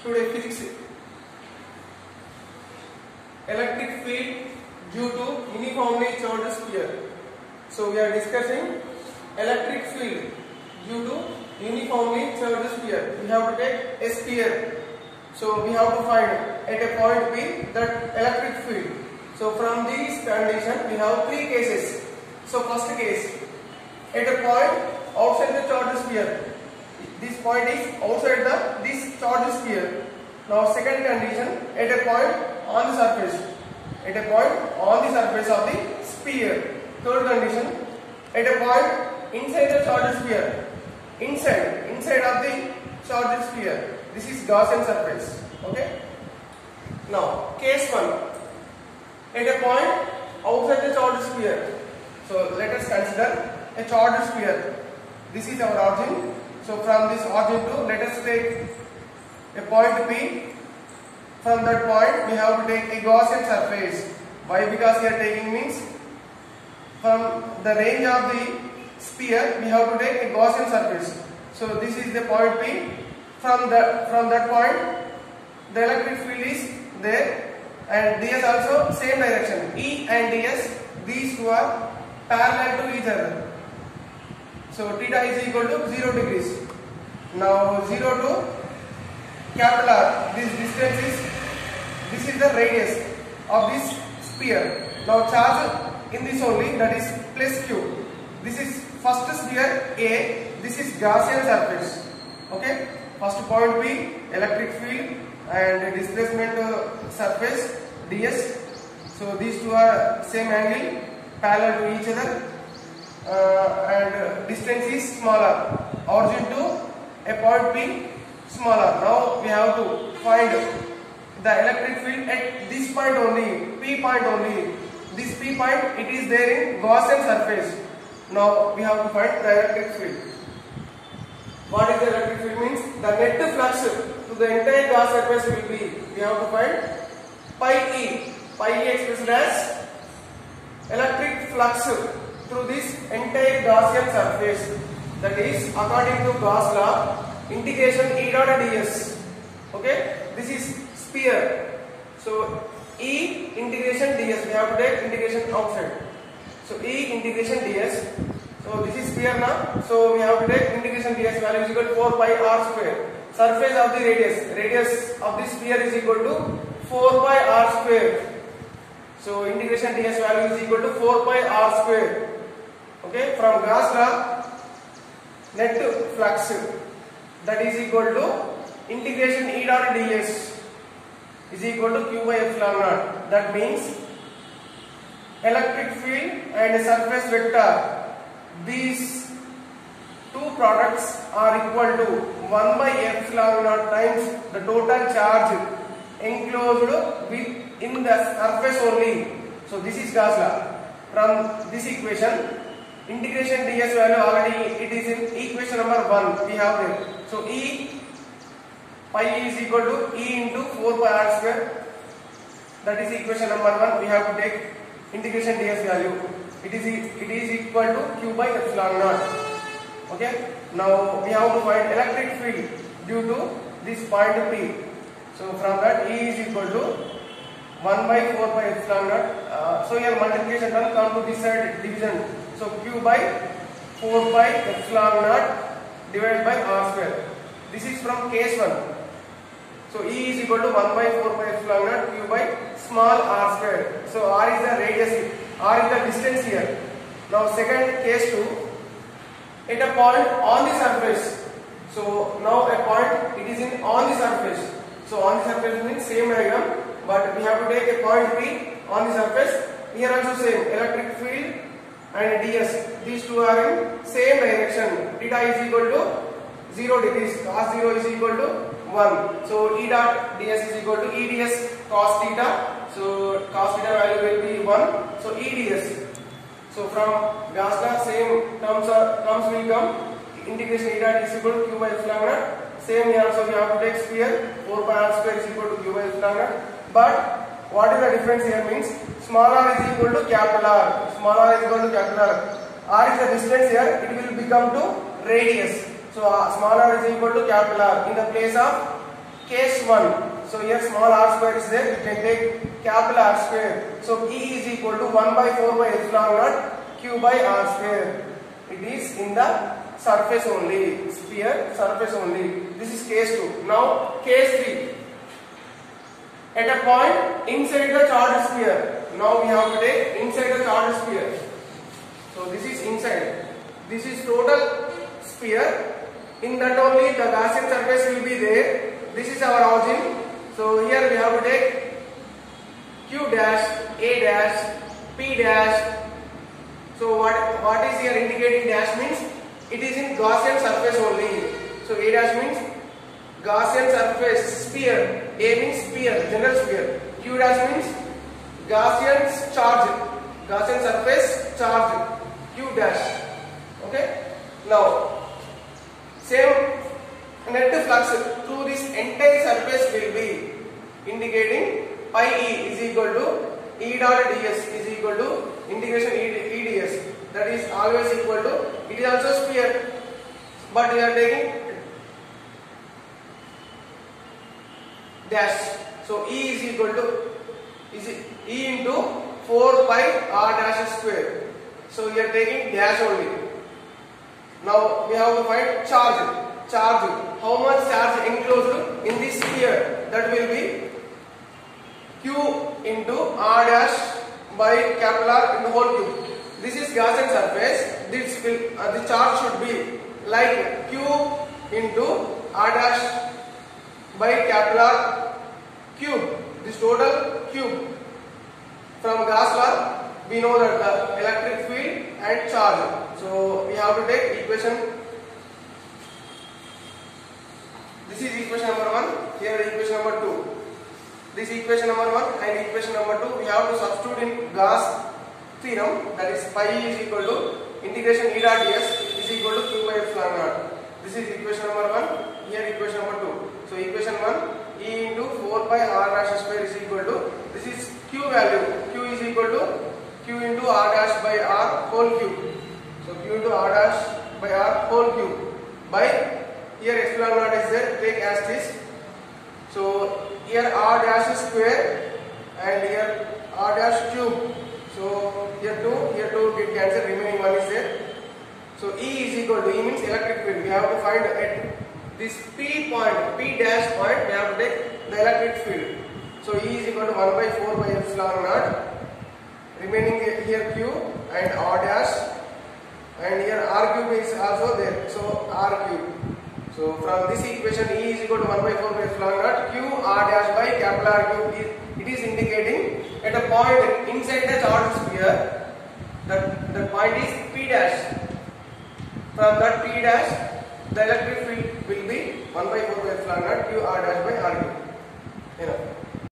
Today physics electric field due to uniformly charged sphere. So we are discussing electric field due to uniformly charged sphere. We have to take a sphere. So we have to find at a point P that electric field. So from this condition we have three cases. So first case, at a point outside the charged sphere. This point is outside this charged sphere. Now second condition, at a point on the surface. At a point on the surface of the sphere. Third condition, at a point inside the charged sphere. Inside of the charged sphere. This is Gaussian surface. Okay. Now case 1, at a point outside the charged sphere. So let us consider a charged sphere. This is our origin. So from this origin to, let us take a point P. From that point we have to take a Gaussian surface. Why? Because we are taking means from the range of the sphere we have to take a Gaussian surface. So this is the point P. From that point the electric field is there, and ds also same direction. E and ds, these two are parallel to each other. So theta is equal to 0 degrees. Now 0 to capital R, this is the radius of this sphere. Now charge in this only, that is plus Q. This is first sphere A, this is Gaussian surface. Okay, first point P, electric field and displacement surface ds. So these two are same angle, parallel to each other, and distance is smaller. Origin to a point P smaller. Now we have to find the electric field at this point only, P point only. This P point, it is there in Gaussian surface. Now we have to find the electric field. What is the electric field means? The net flux to the entire Gauss surface will be, we have to find pi E. Pi E expressed as electric flux through this entire Gaussian surface. That is according to Gauss law, integration E dot ds. Okay, this is sphere. So E integration ds, we have to take integration outside. So E integration ds. So this is sphere now. So we have to take integration ds value is equal to 4 pi r square. Surface of the radius of this sphere is equal to 4 pi r square. So integration ds value is equal to 4 pi r square. Okay, from Gauss law, net flux, that is equal to integration E dot ds is equal to Q by epsilon naught. That means electric field and surface vector, these two products are equal to 1 by epsilon naught times the total charge enclosed within the surface only. So this is Gauss law. From this equation, integration ds value already it is in equation number 1 we have there. So E pi is equal to E into 4 pi r square. That is equation number 1. We have to take integration ds value. It is equal to Q by epsilon naught. Okay. Now we have to find electric field due to this point P. So from that E is equal to 1 by 4 pi epsilon naught. So here multiplication done, come to this side division. So Q by 4 pi epsilon naught divided by r square. This is from case 1. So E is equal to 1 by 4 pi epsilon naught Q by small r square. So r is the radius, r is the distance here. Now second case 2, at a point on the surface. So now a point, it is in on the surface. So on the surface means same diagram, but we have to take a point P on the surface. Here also same, electric field and ds, these two are in same direction. Theta is equal to 0 degrees, cos 0 is equal to 1. So E dot ds is equal to E ds cos theta. So cos theta value will be 1. So E ds. So from Gauss law, same terms will come. Integration E dot is equal to Q by epsilon naught. Same here also we have to take sphere, 4 pi r square is equal to Q by epsilon naught. But what is the difference here means, small r is equal to capital R. Small r is equal to capital R. R is the distance here, it will become to radius. So small r is equal to capital R. In the place of case 1. So here small r square is there, we can take capital R square. So E is equal to 1 by 4 by epsilon naught Q by R square. It is in the surface only, sphere surface only. This is case 2. Now case 3. At a point inside the charged sphere. Now we have to take inside the charged sphere. So this is inside. This is total sphere. In that only the Gaussian surface will be there. This is our origin. So here we have to take Q dash, A dash, P dash. So what is here indicating dash means it is in Gaussian surface only. So A dash means Gaussian surface sphere. A means sphere, general sphere. Q dash means Gaussian charge, Gaussian surface charge. Q dash. Okay. Now same net flux through this entire surface will be indicating pi E is equal to E dot ds is equal to integration E ds. That is always equal to, it is also sphere, but we are taking dash. So E is equal to E into 4 pi r dash square. So we are taking dash only. Now we have to find charge. How much charge enclosed in this sphere? That will be Q into R dash by capital R in the whole cube. This is Gaussian surface. This will the charge should be like Q into R dash by capital R cube. This total cube. From Gauss law, we know that the electric field and charge. So we have to take equation. This is equation number 1. Here equation number 2. This equation number 1 and equation number 2 we have to substitute in Gauss theorem. That is pi is equal to integration E dot ds is equal to Q by epsilon naught. This is equation number 1. Here equation number 2. So equation 1 E into 4 by R dash square is equal to, this is Q value. Q is equal to Q into R dash by R whole cube. So Q into R dash by R whole cube by, here epsilon naught is there, take as this. So here R dash square and here R dash cube. So here 2 get cancelled, remaining 1 is there. So E is equal to, E means electric field. We have to find at this P point, P dash point, we have to take the electric field. So E is equal to 1 by 4 by epsilon naught. Remaining here Q and R dash, and here R cube is also there. So R cube. So from this equation E is equal to 1 by 4 by epsilon naught Q R dash by capital R cube. It is indicating at a point inside the charged sphere. The point is P dash. From that P dash, the electric field will be 1 by 4 by epsilon naught Q R dash by R cube. Enough.